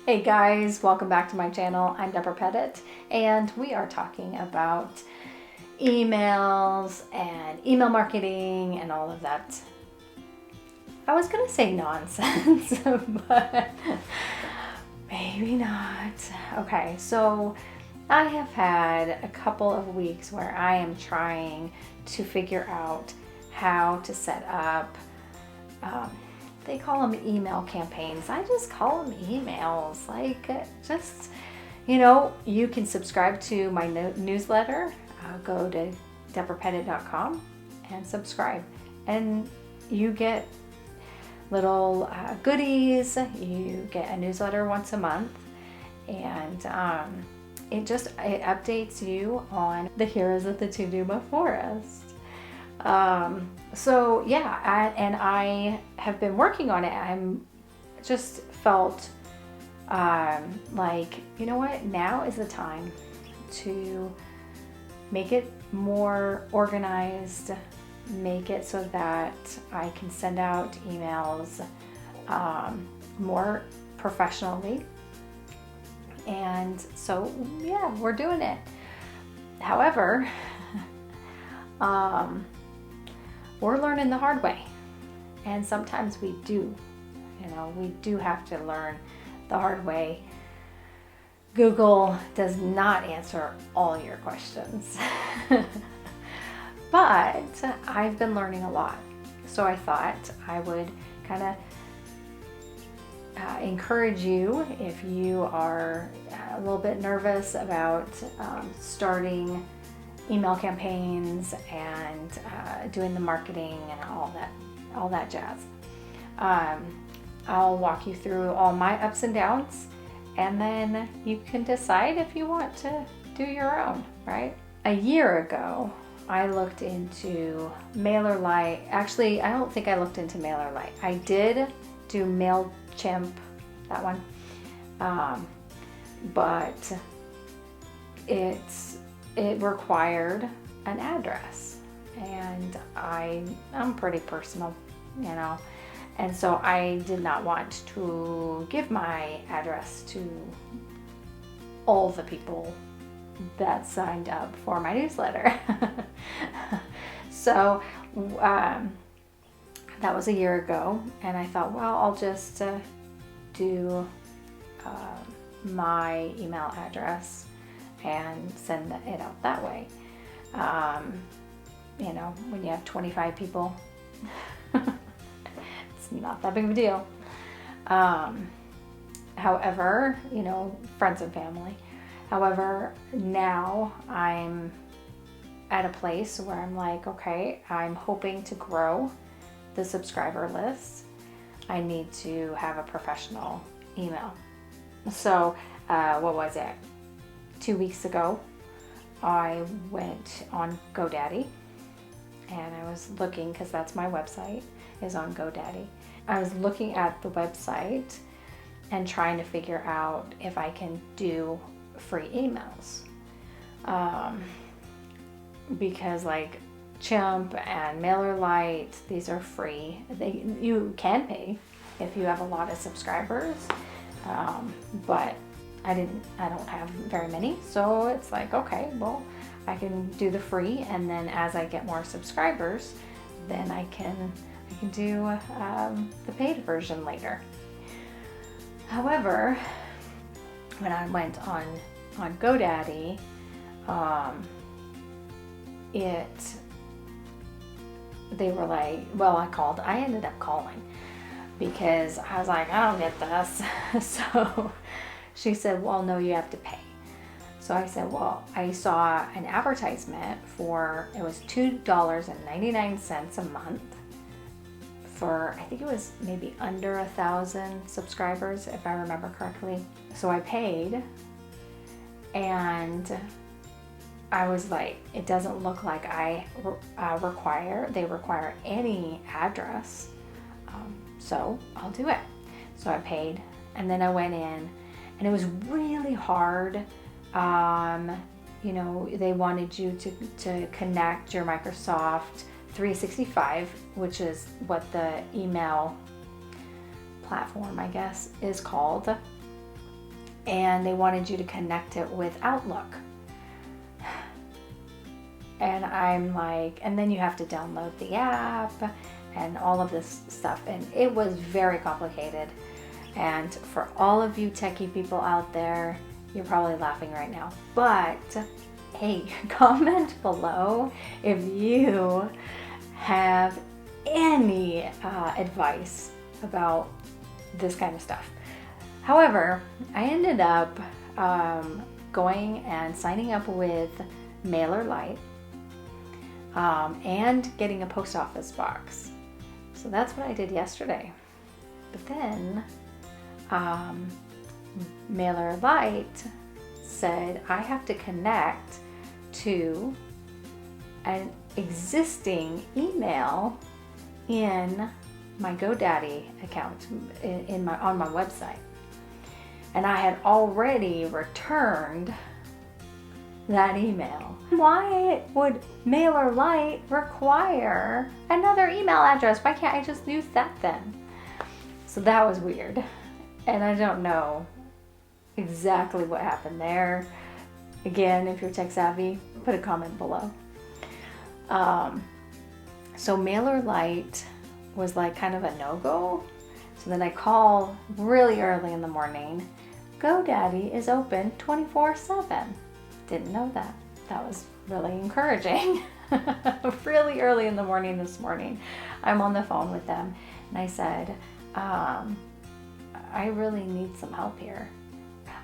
Hey guys, welcome back to my channel. I'm Deborah Pettit, and we are talking about emails and email marketing and all of that. I was gonna say nonsense, but maybe not. Okay, so I have had a couple of weeks where I am trying to figure out how to set up they call them email campaigns. I just call them emails. Like, just, you can subscribe to my newsletter. Go to deborahpettit.com and subscribe. And you get little goodies. You get a newsletter once a month. And it updates you on the heroes of the Tuduma Forest. So yeah, and I have been working on it. I'm just felt like, you know what, now is the time to make it more organized, make it so that I can send out emails more professionally. And so yeah, we're doing it. However, we're learning the hard way, and sometimes we do have to learn the hard way. Google does not answer all your questions, but I've been learning a lot, so I thought I would kind of encourage you, if you are a little bit nervous about starting email campaigns and doing the marketing and all that jazz. I'll walk you through all my ups and downs, and then you can decide if you want to do your own, right? A year ago, I looked into Mailer-Lite. Actually, I don't think I looked into Mailer-Lite. I did do MailChimp, that one, but it required an address, and I'm pretty personal, and so I did not want to give my address to all the people that signed up for my newsletter. So that was a year ago, and I thought, well, I'll just do my email address and send it out that way. When you have 25 people, it's not that big of a deal. However, friends and family. However, now I'm at a place where I'm like, okay, I'm hoping to grow the subscriber list. I need to have a professional email. So, what was it? 2 weeks ago, I went on GoDaddy, and I was looking, because that's my website, is on GoDaddy. I was looking at the website and trying to figure out if I can do free emails. Because like Chimp and Mailer-Lite, these are free. You can pay if you have a lot of subscribers, but I don't have very many, so it's like, okay, well, I can do the free, and then as I get more subscribers, then I can do the paid version later. However, when I went on GoDaddy, they were like, well, I ended up calling, because I was like, I don't get this. So she said, well, no, you have to pay. So I said, well, I saw an advertisement it was $2.99 a month for, I think it was maybe under 1,000 subscribers, if I remember correctly. So I paid, and I was like, it doesn't look like they require any address. So I'll do it. So I paid, and then I went in, and it was really hard. They wanted you to connect your Microsoft 365, which is what the email platform, I guess, is called. and they wanted you to connect it with Outlook. And I'm like, and then you have to download the app and all of this stuff. And it was very complicated. And for all of you techie people out there, you're probably laughing right now. But hey, comment below if you have any advice about this kind of stuff. However, I ended up going and signing up with Mailer-Lite and getting a post office box. So that's what I did yesterday. But then Mailer-Lite said I have to connect to an existing email in my GoDaddy account on my website. And I had already returned that email. Why would Mailer-Lite require another email address? Why can't I just use that then? So that was weird. And I don't know exactly what happened there. Again, if you're tech savvy, put a comment below. So Mailer-Lite was like kind of a no-go. So then I call really early in the morning. GoDaddy is open 24/7. Didn't know that. That was really encouraging. Really early in the morning this morning, I'm on the phone with them and I said, I really need some help here.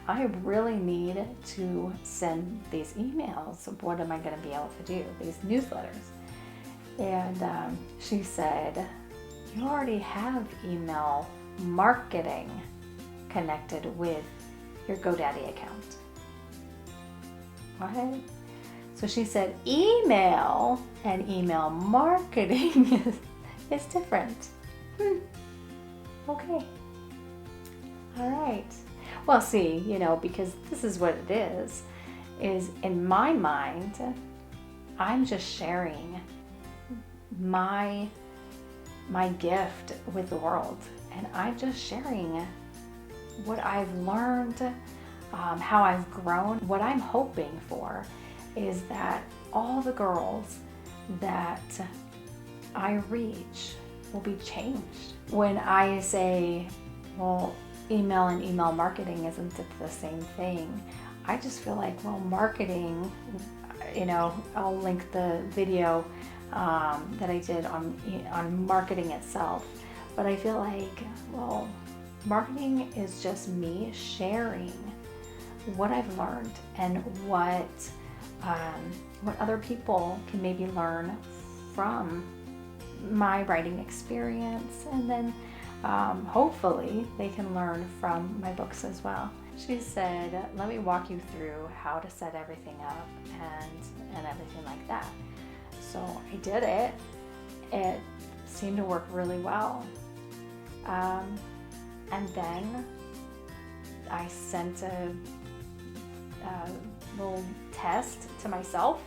I really need to send these emails. What am I going to be able to do? These newsletters. And she said, you already have email marketing connected with your GoDaddy account. What? So she said email and email marketing is different. Okay. All right. Well, see, because this is what it is in my mind, I'm just sharing my gift with the world. And I'm just sharing what I've learned, how I've grown. What I'm hoping for is that all the girls that I reach will be changed. When I say, well, email and email marketing isn't it the same thing? I just feel like, well, marketing, I'll link the video that I did on marketing itself. But I feel like, well, marketing is just me sharing what I've learned and what other people can maybe learn from my writing experience, and then hopefully they can learn from my books as well. She said, let me walk you through how to set everything up and everything like that. So I did it. It seemed to work really well. And then I sent a little test to myself,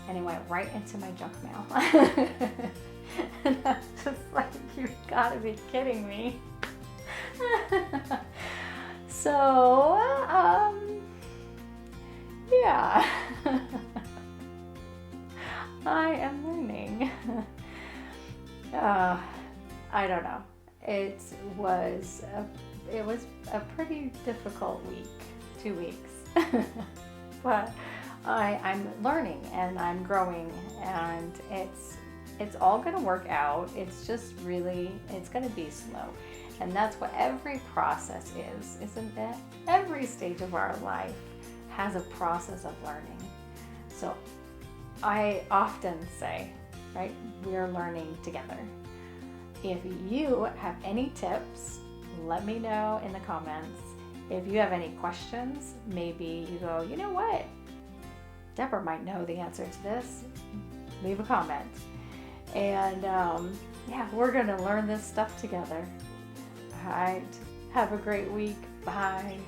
and it went right into my junk mail. And I was just like, you've got to be kidding me. So, yeah. I am learning. I don't know. It was a pretty difficult week, 2 weeks. But I'm learning and I'm growing, and it's all going to work out. It's just really, it's going to be slow. And that's what every process is, isn't it? Every stage of our life has a process of learning. So I often say, right, we're learning together. If you have any tips, let me know in the comments. If you have any questions, maybe you go, you know what? Deborah might know the answer to this. Leave a comment. And yeah, we're going to learn this stuff together. All right. Have a great week. Bye.